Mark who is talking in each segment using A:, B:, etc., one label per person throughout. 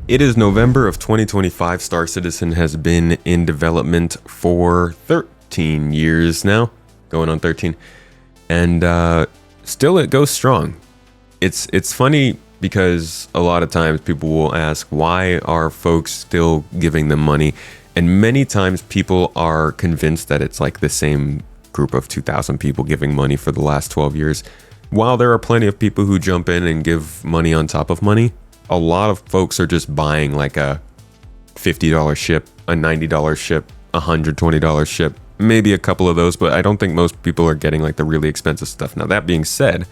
A: It is November of 2025. Star Citizen has been in development for 13 years now, going on 13, and still it goes strong. It's funny because a lot of times people will ask, why are folks still giving them money? And many times people are convinced that it's like the same group of 2,000 people giving money for the last 12 years. While there are plenty of people who jump in and give money on top of money, a lot of folks are just buying like a $50 ship, a $90 ship, a $120 ship, maybe a couple of those, but I don't think most people are getting like the really expensive stuff. Now, that being said,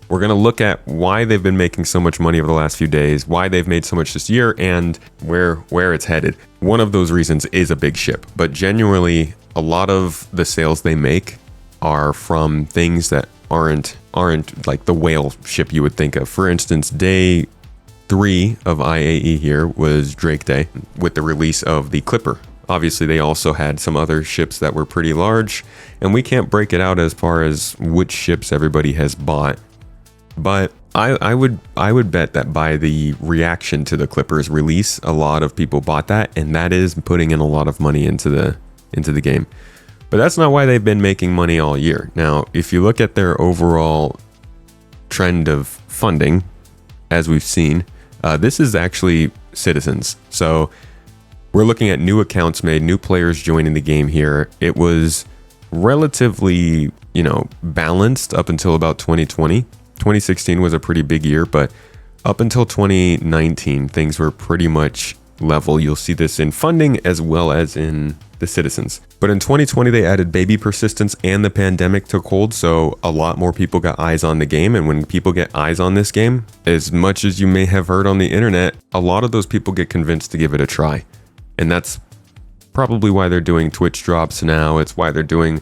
A: we're going to look at why they've been making so much money over the last few days, why they've made so much this year, and where it's headed. One of those reasons is a big ship, but genuinely, a lot of the sales they make are from things that aren't like the whale ship you would think of. For instance, day 3 of IAE here was Drake Day with the release of the Clipper. Obviously, they also had some other ships that were pretty large, and we can't break it out as far as which ships everybody has bought. But I would bet that by the reaction to the Clipper's release, a lot of people bought that, and that is putting in a lot of money into the game. But that's not why they've been making money all year. Now, if you look at their overall trend of funding, as we've seen, this is actually citizens. So we're looking at new accounts made, new players joining the game here. It was relatively, balanced up until about 2020. 2016 was a pretty big year, but up until 2019, things were pretty much level. You'll see this in funding as well as in the citizens. But in 2020, they added baby persistence and the pandemic took hold, so a lot more people got eyes on the game. And when people get eyes on this game, as much as you may have heard on the internet, a lot of those people get convinced to give it a try. And that's probably why they're doing Twitch drops now. It's why they're doing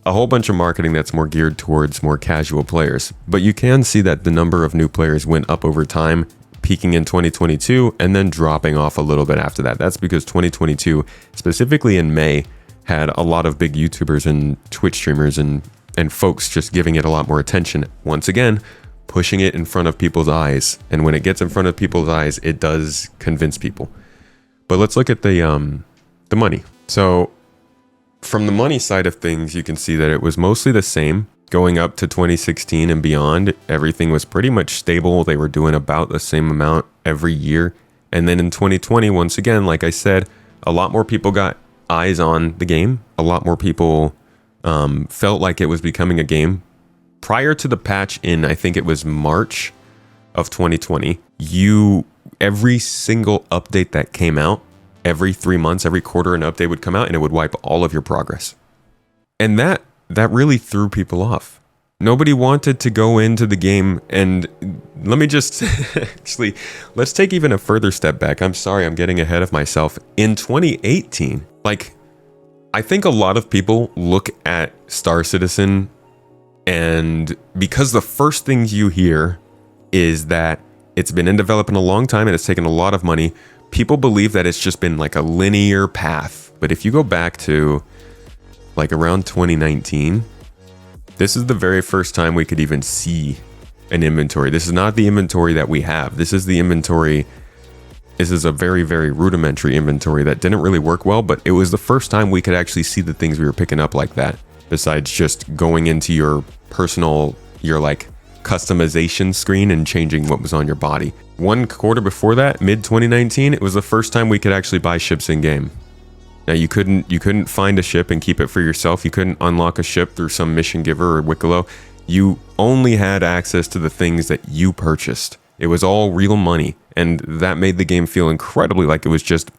A: a whole bunch of marketing that's more geared towards more casual players. But you can see that the number of new players went up over time, peaking in 2022 and then dropping off a little bit after that. That's because 2022, specifically in May, had a lot of big YouTubers and Twitch streamers and folks just giving it a lot more attention. Once again, pushing it in front of people's eyes. And when it gets in front of people's eyes, it does convince people. But let's look at the money. So from the money side of things, you can see that it was mostly the same. Going up to 2016 and beyond, everything was pretty much stable. They were doing about the same amount every year. And then in 2020, once again, like I said, a lot more people got eyes on the game. A lot more people felt like it was becoming a game. Prior to the patch in, I think it was March of 2020, every single update that came out, every 3 months, every quarter, an update would come out and it would wipe all of your progress. And that really threw people off. Nobody wanted to go into the game. And let me just actually, let's take even a further step back. I'm sorry, I'm getting ahead of myself. In 2018, I think a lot of people look at Star Citizen, and because the first things you hear is that it's been in development a long time and it's taken a lot of money, people believe that it's just been like a linear path. But if you go back to like around 2019, this is the very first time we could even see an inventory. This is not the inventory that we have. This is the inventory. This is a very, very rudimentary inventory that didn't really work well, but it was the first time we could actually see the things we were picking up like that, besides just going into your personal, your like customization screen and changing what was on your body. One quarter before that, mid 2019, it was the first time we could actually buy ships in game. Now you couldn't find a ship and keep it for yourself. You couldn't unlock a ship through some mission giver or Wicklow. You only had access to the things that you purchased. It was all real money, and that made the game feel incredibly like it was just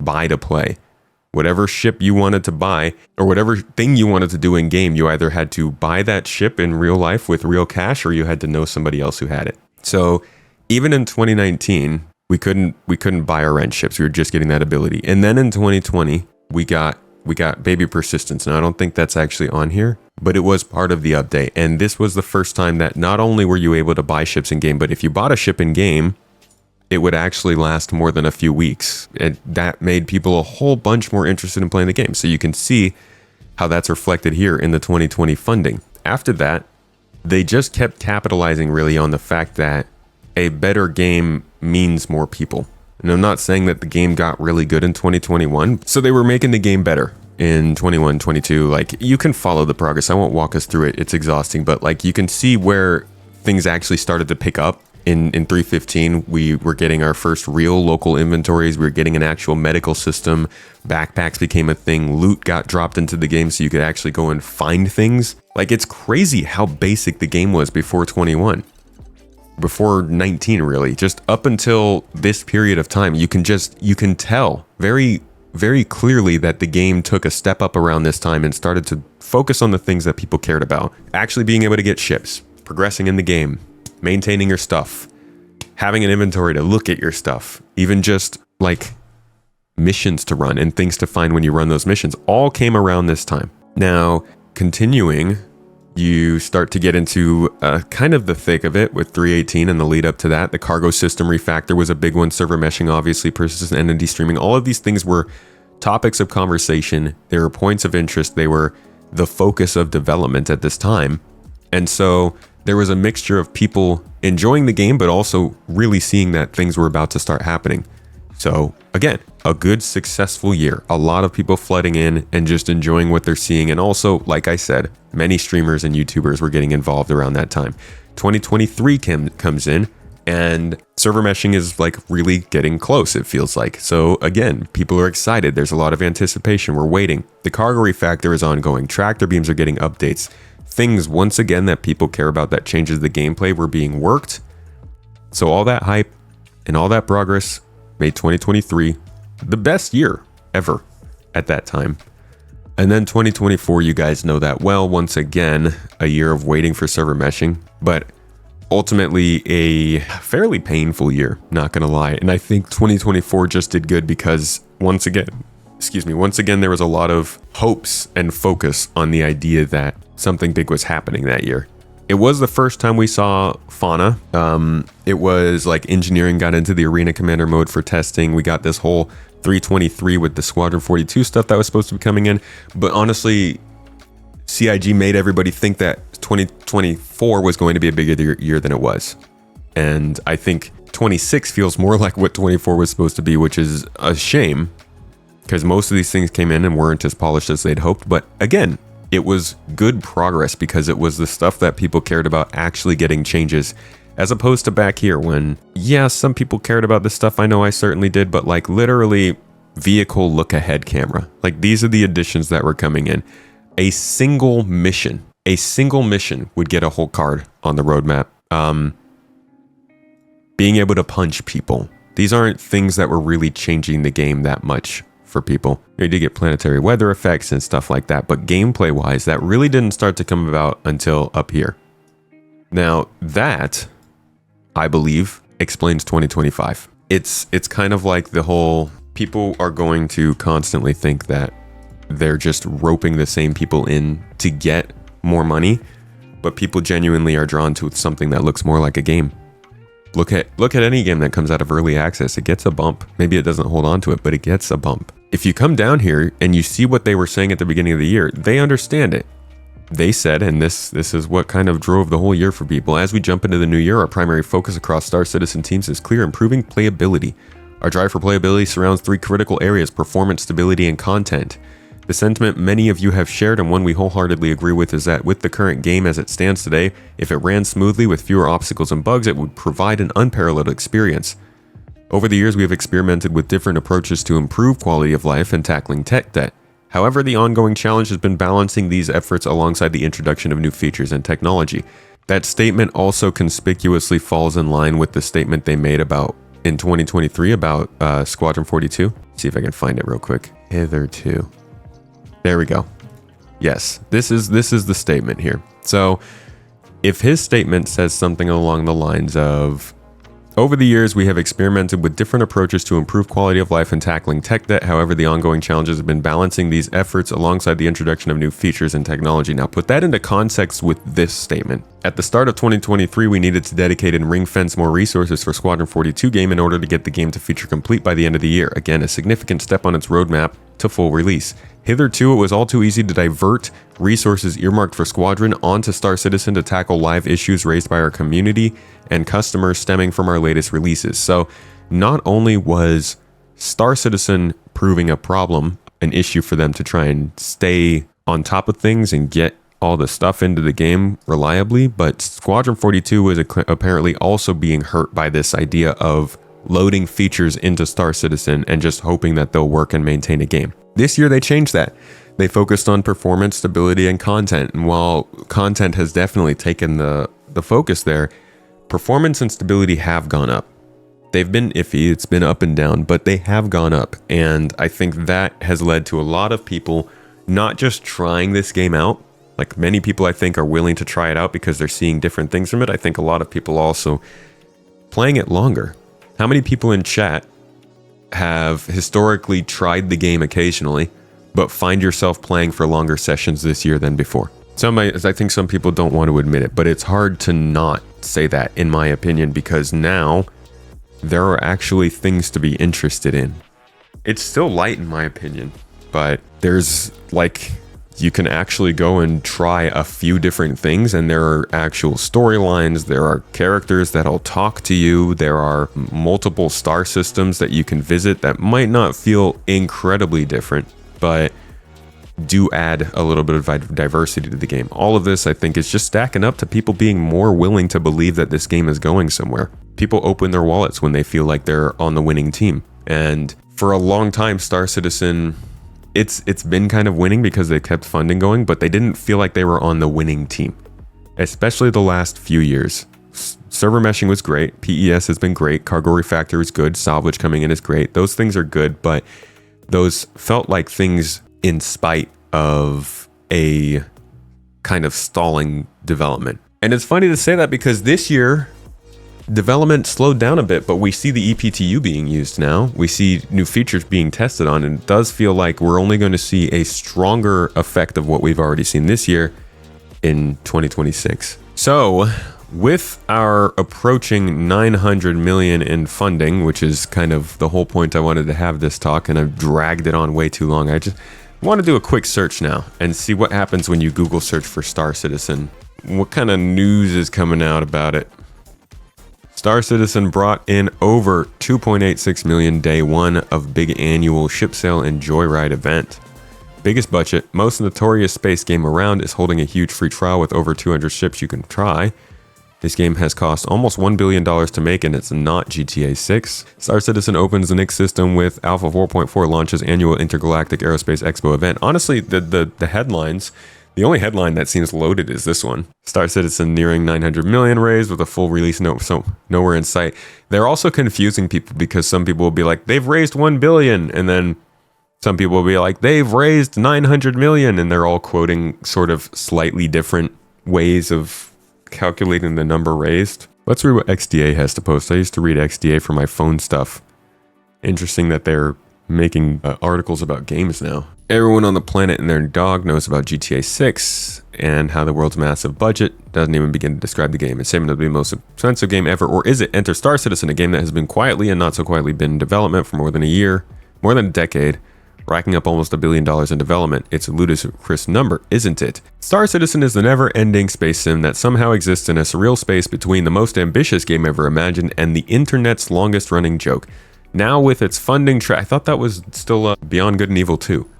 A: buy to play. Whatever ship you wanted to buy or whatever thing you wanted to do in game, you either had to buy that ship in real life with real cash or you had to know somebody else who had it. So even in 2019, we couldn't buy or rent ships. We were just getting that ability. And then in 2020, we got baby persistence. Now I don't think that's actually on here, but it was part of the update. And this was the first time that not only were you able to buy ships in game, but if you bought a ship in game, it would actually last more than a few weeks. And that made people a whole bunch more interested in playing the game. So you can see how that's reflected here in the 2020 funding. After that, they just kept capitalizing really on the fact that a better game means more people. And I'm not saying that the game got really good in 2021. So they were making the game better in 21, 22. Like, you can follow the progress. I won't walk us through it. It's exhausting. But like, you can see where things actually started to pick up. In 3.15, we were getting our first real local inventories. We were getting an actual medical system. Backpacks became a thing. Loot got dropped into the game so you could actually go and find things. Like, it's crazy how basic the game was before 21. Before 19, really. Just up until this period of time, you can tell very, very clearly that the game took a step up around this time and started to focus on the things that people cared about. Actually being able to get ships, progressing in the game, maintaining your stuff, having an inventory to look at your stuff, even just like missions to run and things to find when you run those missions, all came around this time. Now, continuing, you start to get into kind of the thick of it with 3.18 and the lead up to that. The cargo system refactor was a big one. Server meshing, obviously, persistent entity streaming. All of these things were topics of conversation. They were points of interest. They were the focus of development at this time. And so there was a mixture of people enjoying the game, but also really seeing that things were about to start happening. So again, a good, successful year. A lot of people flooding in and just enjoying what they're seeing. And also, like I said, many streamers and YouTubers were getting involved around that time. 2023 comes in and server meshing is like really getting close, it feels like. So again, people are excited. There's a lot of anticipation. We're waiting. The cargo refactor is ongoing. Tractor beams are getting updates. Things, once again, that people care about that changes the gameplay were being worked. So all that hype and all that progress made 2023 the best year ever at that time. And then 2024, you guys know that well. Once again, a year of waiting for server meshing, but ultimately a fairly painful year, not gonna lie. And I think 2024 just did good because once again, there was a lot of hopes and focus on the idea that something big was happening that year. It was the first time we saw fauna. It was like engineering got into the arena commander mode for testing. We got this whole 323 with the Squadron 42 stuff that was supposed to be coming in. But honestly, CIG made everybody think that 2024 was going to be a bigger year than it was. And I think 26 feels more like what 24 was supposed to be, which is a shame because most of these things came in and weren't as polished as they'd hoped. But again, it was good progress because it was the stuff that people cared about actually getting changes, as opposed to back here when, yeah, some people cared about this stuff. I know I certainly did, but like literally vehicle look ahead camera. Like these are the additions that were coming in. A single mission would get a whole card on the roadmap. Being able to punch people. These aren't things that were really changing the game that much for people. You did get planetary weather effects and stuff like that, but gameplay wise, that really didn't start to come about until up here. Now that, I believe, explains 2025. It's kind of like the whole, people are going to constantly think that they're just roping the same people in to get more money, but people genuinely are drawn to something that looks more like a game. Look at any game that comes out of early access. It gets a bump. Maybe it doesn't hold on to it, but it gets a bump. If you come down here and you see what they were saying at the beginning of the year, they understand it. They said, and this is what kind of drove the whole year for people, as we jump into the new year, our primary focus across Star Citizen teams is clear: improving playability. Our drive for playability surrounds three critical areas: performance, stability, and content. The sentiment many of you have shared, and one we wholeheartedly agree with, is that with the current game as it stands today, if it ran smoothly with fewer obstacles and bugs, it would provide an unparalleled experience. Over the years, we have experimented with different approaches to improve quality of life and tackling tech debt. However, the ongoing challenge has been balancing these efforts alongside the introduction of new features and technology. That statement also conspicuously falls in line with the statement they made about in 2023 about Squadron 42. See if I can find it real quick. Hitherto. There we go. Yes, this is the statement here. So if his statement says something along the lines of, over the years, we have experimented with different approaches to improve quality of life and tackling tech debt. However, the ongoing challenges have been balancing these efforts alongside the introduction of new features and technology. Now, put that into context with this statement. At the start of 2023, we needed to dedicate and ring-fence more resources for Squadron 42 game in order to get the game to feature complete by the end of the year. Again, a significant step on its roadmap to full release. Hitherto, it was all too easy to divert resources earmarked for Squadron onto Star Citizen to tackle live issues raised by our community and customers stemming from our latest releases. So not only was Star Citizen proving a problem, an issue for them to try and stay on top of things and get all the stuff into the game reliably, but Squadron 42 was apparently also being hurt by this idea of loading features into Star Citizen and just hoping that they'll work and maintain a game. This year they changed that. They focused on performance, stability, and content. And while content has definitely taken the focus there, performance and stability have gone up. They've been iffy, it's been up and down, but they have gone up. And I think that has led to a lot of people not just trying this game out. Like many people I think are willing to try it out because they're seeing different things from it. I think a lot of people also playing it longer. How many people in chat have historically tried the game occasionally, but find yourself playing for longer sessions this year than before? I think some people don't want to admit it, but it's hard to not say that, in my opinion, because now there are actually things to be interested in. It's still light, in my opinion, but there's you can actually go and try a few different things, and there are actual storylines, there are characters that'll talk to you, there are multiple star systems that you can visit that might not feel incredibly different, but do add a little bit of diversity to the game. All of this, I think, is just stacking up to people being more willing to believe that this game is going somewhere. People open their wallets when they feel like they're on the winning team. And for a long time, Star Citizen, it's been kind of winning because they kept funding going, but they didn't feel like they were on the winning team, especially the last few years. Server meshing was great. PES has been great. Cargo refactor is good. Salvage coming in is great. Those things are good, but those felt like things in spite of a kind of stalling development. And it's funny to say that because this year, development slowed down a bit, but we see the EPTU being used now. We see new features being tested on, and it does feel like we're only going to see a stronger effect of what we've already seen this year in 2026. So, with our approaching 900 million in funding, which is kind of the whole point I wanted to have this talk, and I've dragged it on way too long. I just want to do a quick search now and see what happens when you Google search for Star Citizen. What kind of news is coming out about it? Star Citizen brought in over 2.86 million day one of big annual ship sale and joyride event. Biggest budget, most notorious space game around is holding a huge free trial with over 200 ships you can try. This game has cost almost $1 billion to make, and it's not GTA 6. Star Citizen opens the Nix system with Alpha 4.4 launches annual Intergalactic Aerospace Expo event. Honestly, the headlines, the only headline that seems loaded is this one. Star Citizen nearing 900 million raised with a full release note, so nowhere in sight. They're also confusing people because some people will be like, they've raised 1 billion, and then some people will be like, they've raised 900 million, and they're all quoting sort of slightly different ways of calculating the number raised. Let's read what XDA has to post. I used to read XDA for my phone stuff. Interesting that they're making articles about games now. Everyone on the planet and their dog knows about GTA 6 and how the world's massive budget doesn't even begin to describe the game. It's saying it'll be the most expensive game ever, or is it? Enter Star Citizen, a game that has been quietly and not so quietly been in development for more than a year, more than a decade, racking up almost $1 billion in development. It's a ludicrous number, isn't it? Star Citizen is the never-ending space sim that somehow exists in a surreal space between the most ambitious game ever imagined and the internet's longest-running joke. Now with its funding I thought that was still Beyond Good and Evil 2.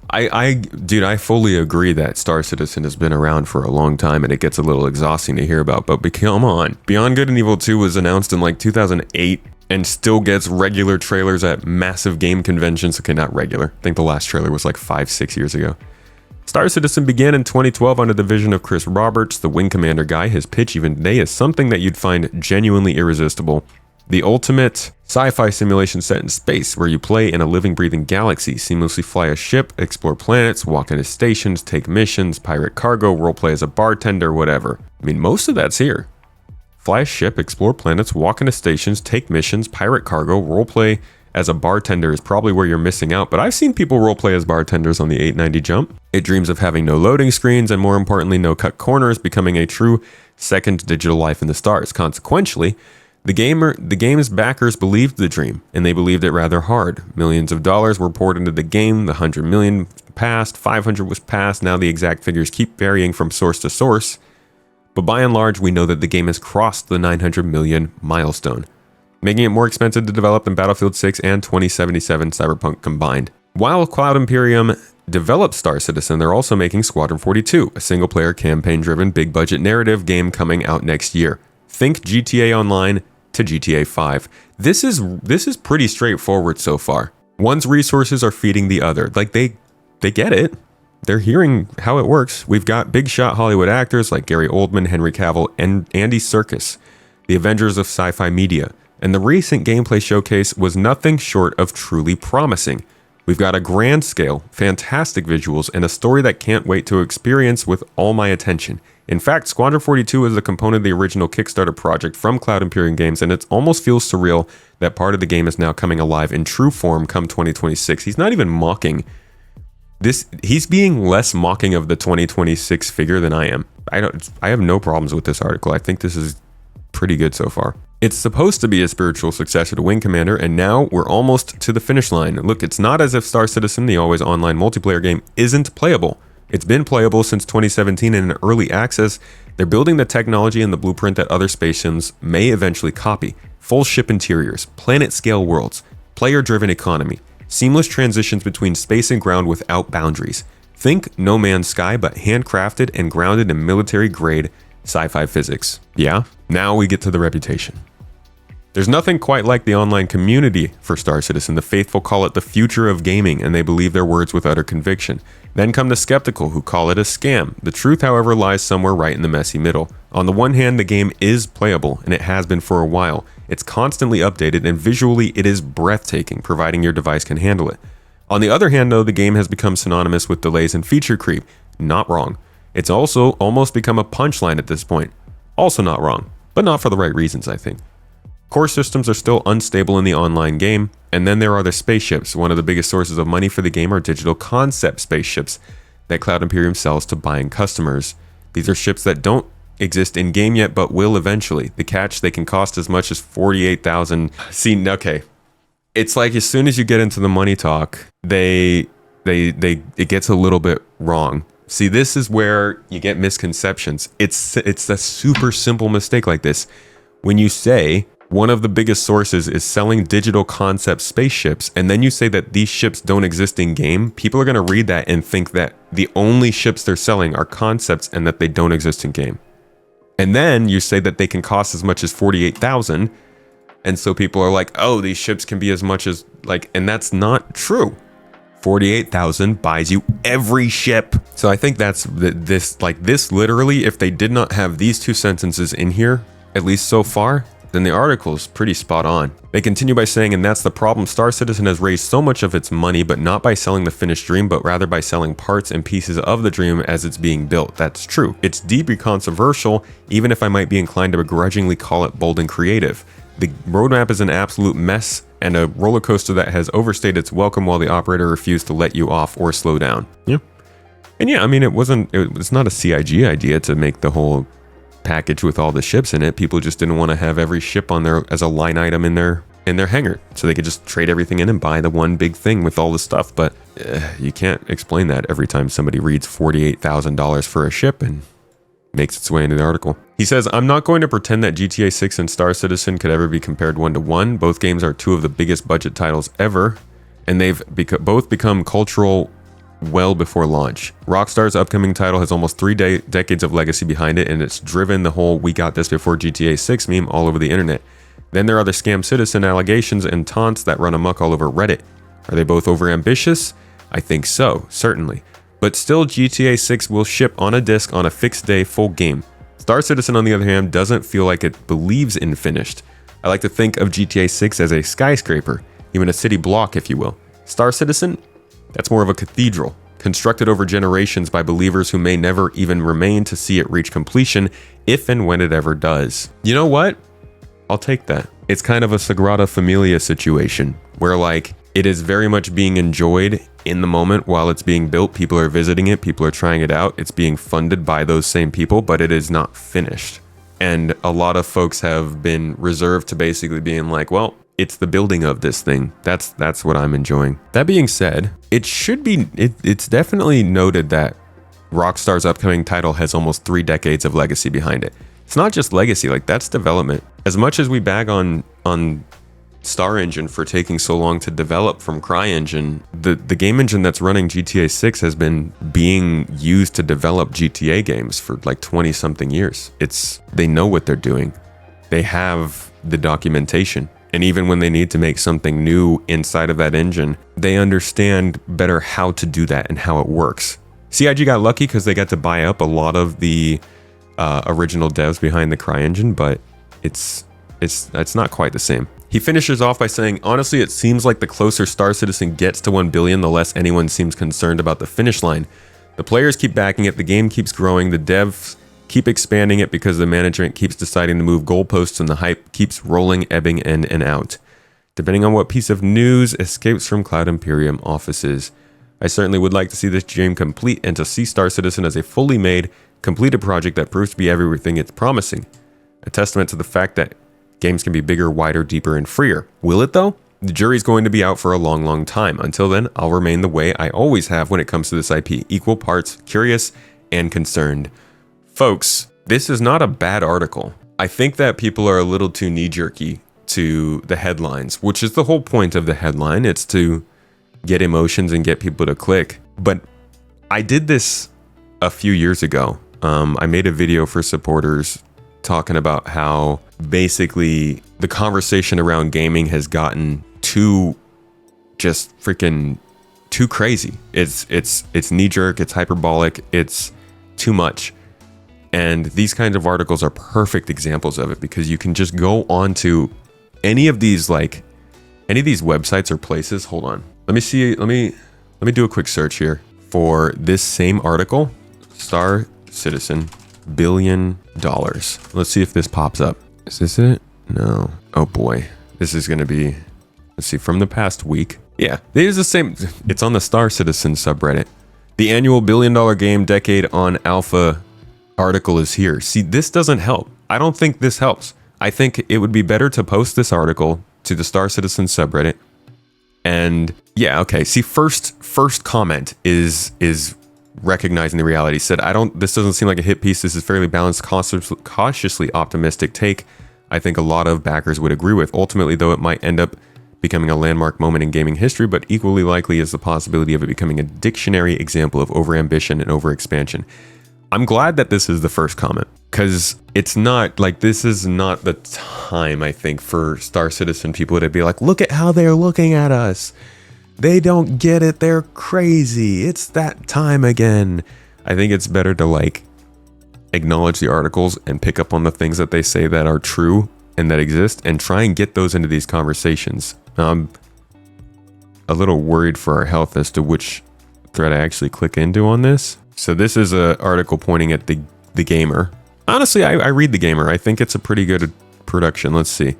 A: Dude, I fully agree that Star Citizen has been around for a long time and it gets a little exhausting to hear about, but come on. Beyond Good and Evil 2 was announced in like 2008 and still gets regular trailers at massive game conventions. Okay, not regular. I think the last trailer was like 5-6 years ago. Star Citizen began in 2012 under the vision of Chris Roberts, the Wing Commander guy. His pitch even today is something that you'd find genuinely irresistible. The ultimate sci-fi simulation set in space where you play in a living, breathing galaxy, seamlessly fly a ship, explore planets, walk into stations, take missions, pirate cargo, roleplay as a bartender, whatever. I mean, most of that's here. Fly a ship, explore planets, walk into stations, take missions, pirate cargo, roleplay as a bartender is probably where you're missing out, but I've seen people roleplay as bartenders on the 890 jump. It dreams of having no loading screens and, more importantly, no cut corners, becoming a true second digital life in the stars. Consequently, the game's backers believed the dream, and they believed it rather hard. Millions of dollars were poured into the game, the 100 million passed, 500 was passed, now the exact figures keep varying from source to source, but by and large, we know that the game has crossed the 900 million milestone. making it more expensive to develop than Battlefield 6 and 2077 Cyberpunk combined. While Cloud Imperium developed Star Citizen, they're also making Squadron 42, a single-player campaign-driven big-budget narrative game coming out next year. Think GTA Online to GTA 5. This is pretty straightforward so far. One's resources are feeding the other. Like they get it. They're hearing how it works. We've got big shot Hollywood actors like Gary Oldman, Henry Cavill, and Andy Serkis, the Avengers of sci-fi media. And the recent gameplay showcase was nothing short of truly promising. We've got a grand scale, fantastic visuals, and a story that can't wait to experience with all my attention. In fact, Squadron 42 is a component of the original Kickstarter project from Cloud Imperium Games, and it almost feels surreal that part of the game is now coming alive in true form come 2026. He's not even mocking this. He's being less mocking of the 2026 figure than I am. I have no problems with this article. I think this is pretty good so far. It's supposed to be a spiritual successor to Wing Commander, and now we're almost to the finish line. Look, it's not as if Star Citizen, the always online multiplayer game, isn't playable. It's been playable since 2017 in an early access. They're building the technology and the blueprint that other space sims may eventually copy. Full ship interiors, planet-scale worlds, player-driven economy, seamless transitions between space and ground without boundaries. Think No Man's Sky, but handcrafted and grounded in military-grade sci-fi physics. Yeah, now we get to the reputation. There's nothing quite like the online community for Star Citizen. The faithful call it the future of gaming, and they believe their words with utter conviction. Then come the skeptical, who call it a scam. The truth, however, lies somewhere right in the messy middle. On the one hand, the game is playable, and it has been for a while. It's constantly updated, and visually it is breathtaking, providing your device can handle it. On the other hand, though, the game has become synonymous with delays and feature creep. Not wrong. It's also almost become a punchline at this point. Also not wrong, but not for the right reasons, I think. Core systems are still unstable in the online game, and then there are the spaceships. One of the biggest sources of money for the game are digital concept spaceships that Cloud Imperium sells to buying customers. These are ships that don't exist in game yet, but will eventually. The catch, they can cost as much as 48,000. See, okay. It's like as soon as you get into the money talk, it gets a little bit wrong. See, this is where you get misconceptions. It's a super simple mistake like this. When you say one of the biggest sources is selling digital concept spaceships, and then you say that these ships don't exist in game, people are going to read that and think that the only ships they're selling are concepts and that they don't exist in game. And then you say that they can cost as much as 48,000, and so people are like, oh, these ships can be as much as and that's not true. 48,000 buys you every ship. So I think that's this literally, if they did not have these two sentences in here, at least so far, then the article's pretty spot on. They continue by saying, and that's the problem, Star Citizen has raised so much of its money, but not by selling the finished dream, but rather by selling parts and pieces of the dream as it's being built. That's true. It's deeply controversial, even if I might be inclined to begrudgingly call it bold and creative. The roadmap is an absolute mess and a roller coaster that has overstayed its welcome while the operator refused to let you off or slow down. Yeah. And yeah, I mean, it's not a CIG idea to make the whole package with all the ships in it. People just didn't want to have every ship on there as a line item in their hangar, so they could just trade everything in and buy the one big thing with all the stuff. But you can't explain that every time somebody reads $48,000 for a ship and makes its way into the article. He says, I'm not going to pretend that GTA 6 and Star Citizen could ever be compared one-to-one. Both games are two of the biggest budget titles ever, and they've both become cultural well before launch. Rockstar's upcoming title has almost 3 decades of legacy behind it, and it's driven the whole "we got this before GTA 6" meme all over the internet. Then there are the Scam Citizen allegations and taunts that run amok all over Reddit. Are they both overambitious? I think so, certainly. But still, GTA 6 will ship on a disc on a fixed day full game. Star Citizen, on the other hand, doesn't feel like it believes in finished. I like to think of GTA 6 as a skyscraper, even a city block, if you will. Star Citizen? That's more of a cathedral, constructed over generations by believers who may never even remain to see it reach completion, if and when it ever does. You know what? I'll take that. It's kind of a Sagrada Familia situation, where it is very much being enjoyed in the moment while it's being built. People are visiting it, people are trying it out, it's being funded by those same people, but it is not finished. And a lot of folks have been reserved to basically being like, well, it's the building of this thing. That's what I'm enjoying. That being said, it's definitely noted that Rockstar's upcoming title has almost 3 decades of legacy behind it. It's not just legacy, that's development. As much as we bag on on Star Engine for taking so long to develop from CryEngine. The game engine that's running GTA 6 has been being used to develop GTA games for like 20 something years. They know what they're doing. They have the documentation. And even when they need to make something new inside of that engine, they understand better how to do that and how it works. CIG got lucky because they got to buy up a lot of the original devs behind the CryEngine, but it's not quite the same. He finishes off by saying, honestly, it seems like the closer Star Citizen gets to 1 billion, the less anyone seems concerned about the finish line. The players keep backing it, the game keeps growing, the devs keep expanding it because the management keeps deciding to move goalposts and the hype keeps rolling, ebbing in and out. Depending on what piece of news escapes from Cloud Imperium offices. I certainly would like to see this dream complete and to see Star Citizen as a fully made, completed project that proves to be everything it's promising. A testament to the fact that games can be bigger, wider, deeper, and freer. Will it though? The jury's going to be out for a long, long time. Until then, I'll remain the way I always have when it comes to this IP, equal parts curious and concerned. Folks, this is not a bad article. I think that people are a little too knee-jerky to the headlines, which is the whole point of the headline. It's to get emotions and get people to click. But I did this a few years ago. I made a video for supporters talking about how basically the conversation around gaming has gotten too just freaking too crazy. It's knee-jerk, it's hyperbolic, it's too much. And these kinds of articles are perfect examples of it because you can just go on to any of these websites or places. Hold on. Let me do a quick search here for this same article, Star Citizen $1 billion. Let's see if this pops up. Is this it? No. Oh boy. This is going to be, let's see, from the past week. Yeah, it is the same. It's on the Star Citizen subreddit. The annual $1 billion game decade on alpha article is here. See, this doesn't help. I don't think this helps. I think it would be better to post this article to the Star Citizen subreddit. And yeah, okay. See, first comment is recognizing the reality. Said, this doesn't seem like a hit piece. This is fairly balanced, cautiously optimistic take. I think a lot of backers would agree with. Ultimately, though, it might end up becoming a landmark moment in gaming history, but equally likely is the possibility of it becoming a dictionary example of overambition and overexpansion. I'm glad that this is the first comment, because it's not like, this is not the time, I think, for Star Citizen people to be like, look at how they're looking at us. They don't get it. They're crazy. It's that time again. I think it's better to acknowledge the articles and pick up on the things that they say that are true and that exist and try and get those into these conversations. I'm a little worried for our health as to which thread I actually click into on this. So this is an article pointing at the Gamer. Honestly, I read the Gamer. I think it's a pretty good production. Let's see.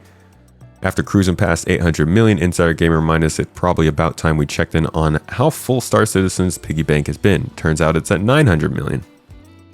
A: After cruising past 800 million, Insider Gamer reminded us it's probably about time we checked in on how full Star Citizen's piggy bank has been. Turns out it's at 900 million.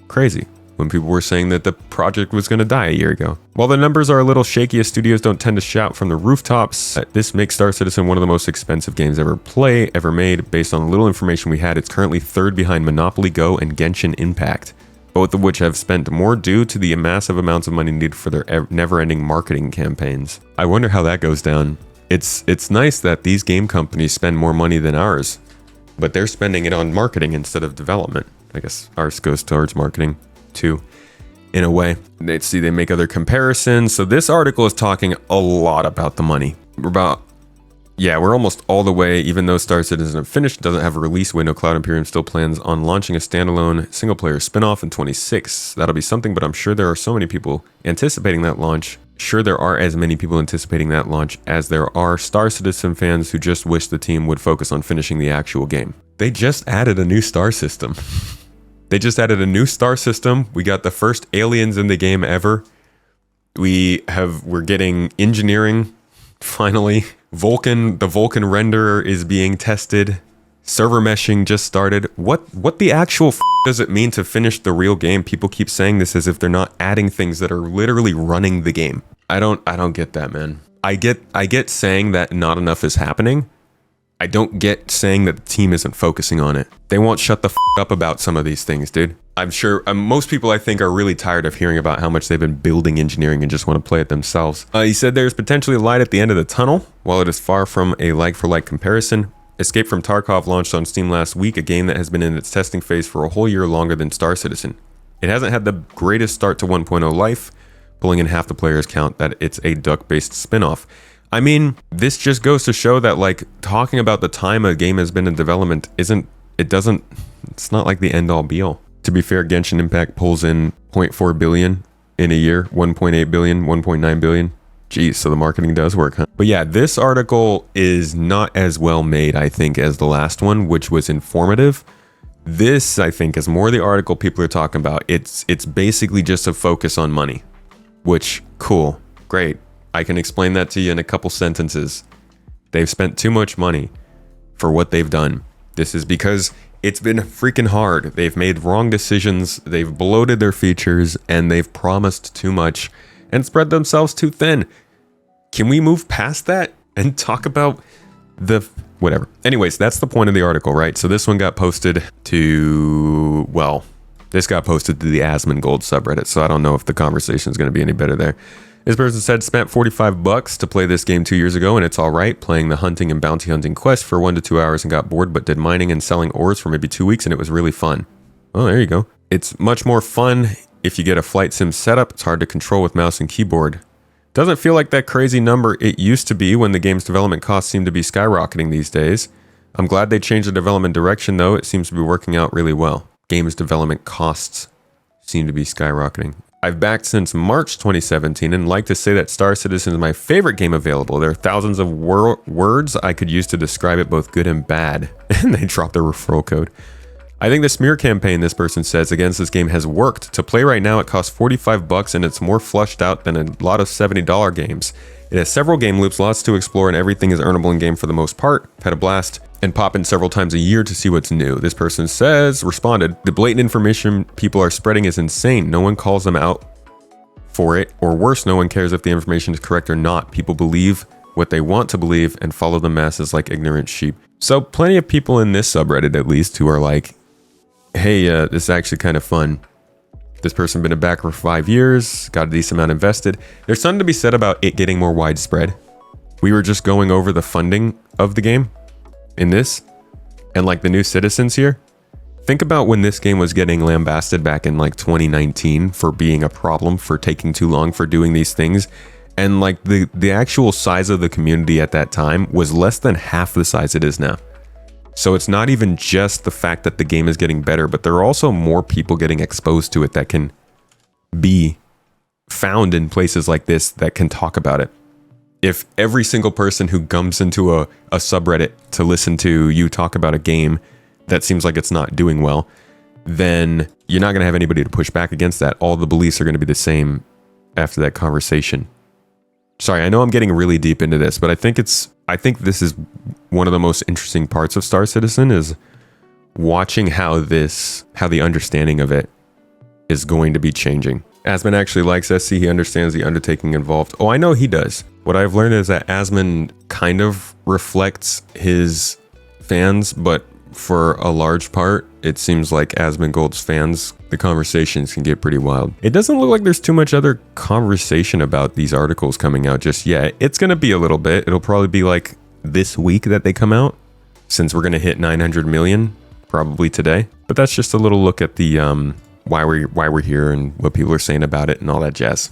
A: Crazy. When people were saying that the project was going to die a year ago. While the numbers are a little shaky as studios don't tend to shout from the rooftops, this makes Star Citizen one of the most expensive games ever made. Based on the little information we had, it's currently third behind Monopoly Go and Genshin Impact, both of which have spent more due to the massive amounts of money needed for their never-ending marketing campaigns. I wonder how that goes down. It's nice that these game companies spend more money than ours, but they're spending it on marketing instead of development. I guess ours goes towards marketing too, in a way. They make other comparisons. So this article is talking a lot about the money. We're almost all the way, even though Star Citizen isn't finished, doesn't have a release window. Cloud Imperium still plans on launching a standalone single-player spin-off in 26. That'll be something, but I'm sure there are so many people anticipating that launch. Sure, there are as many people anticipating that launch as there are Star Citizen fans who just wish the team would focus on finishing the actual game. They just added a new star system. We got the first aliens in the game ever. We're getting engineering, finally. The Vulcan renderer is being tested. Server meshing just started. What the actual does it mean to finish the real game? People keep saying this as if they're not adding things that are literally running the game. I don't get that, man. I get saying that not enough is happening. I don't get saying that the team isn't focusing on it. They won't shut the up about some of these things, dude. I'm sure most people, I think, are really tired of hearing about how much they've been building engineering and just want to play it themselves. He said there's potentially a light at the end of the tunnel. While it is far from a like-for-like comparison, Escape from Tarkov launched on Steam last week, a game that has been in its testing phase for a whole year longer than Star Citizen. It hasn't had the greatest start to 1.0 life, pulling in half the players count that it's a duck-based spin-off. I mean, this just goes to show that, like, talking about the time a game has been in development it's not like the end-all be-all. To be fair, Genshin Impact pulls in 0.4 billion in a year, 1.8 billion, 1.9 billion. Geez, so the marketing does work, huh? But yeah, this article is not as well made, I think, as the last one, which was informative. This, I think, is more the article people are talking about. It's basically just a focus on money, which, cool, great. I can explain that to you in a couple sentences. They've spent too much money for what they've done. This is because it's been freaking hard. They've made wrong decisions, they've bloated their features, and they've promised too much and spread themselves too thin. Can we move past that and talk about the whatever? Anyways, that's the point of the article, right? So this one got posted to, well, this got posted to the Asmongold subreddit, so I don't know if the conversation is going to be any better there. This person said, spent $45 to play this game 2 years ago, and it's all right, playing the hunting and bounty hunting quest for 1 to 2 hours and got bored, but did mining and selling ores for maybe 2 weeks, and it was really fun. Oh, there you go. It's much more fun if you get a flight sim setup. It's hard to control with mouse and keyboard. Doesn't feel like that crazy number it used to be when the game's development costs seem to be skyrocketing these days. I'm glad they changed the development direction, though. It seems to be working out really well. Games development costs seem to be skyrocketing. I've backed since March 2017 and like to say that Star Citizen is my favorite game available. There are thousands of words I could use to describe it, both good and bad. And they dropped their referral code. I think the smear campaign, this person says, against this game has worked. To play right now, it costs $45 and it's more flushed out than a lot of $70 games. It has several game loops, lots to explore, and everything is earnable in game for the most part. I've had a blast and pop in several times a year to see what's new. This person responded, the blatant information people are spreading is insane. No one calls them out for it, or worse, no one cares if the information is correct or not. People believe what they want to believe and follow the masses like ignorant sheep. So plenty of people in this subreddit, at least, who are like, hey, this is actually kind of fun. This person been a backer for 5 years, got a decent amount invested. There's something to be said about it getting more widespread. We were just going over the funding of the game in this, and like the new citizens here. Think about when this game was getting lambasted back in like 2019 for being a problem, for taking too long, for doing these things. And like the actual size of the community at that time was less than half the size it is now. So it's not even just the fact that the game is getting better, but there are also more people getting exposed to it that can be found in places like this that can talk about it. If every single person who comes into a subreddit to listen to you talk about a game that seems like it's not doing well, then you're not going to have anybody to push back against that. All the beliefs are going to be the same after that conversation. Sorry, I know I'm getting really deep into this, but I think this is one of the most interesting parts of Star Citizen, is watching how the understanding of it is going to be changing. Asmon actually likes SC. He understands the undertaking involved. Oh, I know he does. What I've learned is that Asmon kind of reflects his fans, but for a large part, it seems like Asmongold's fans, the conversations can get pretty wild. It doesn't look like there's too much other conversation about these articles coming out just yet. It's going to be a little bit. It'll probably be like this week that they come out, since we're going to hit 900 million probably today. But that's just a little look at the why we're here and what people are saying about it and all that jazz.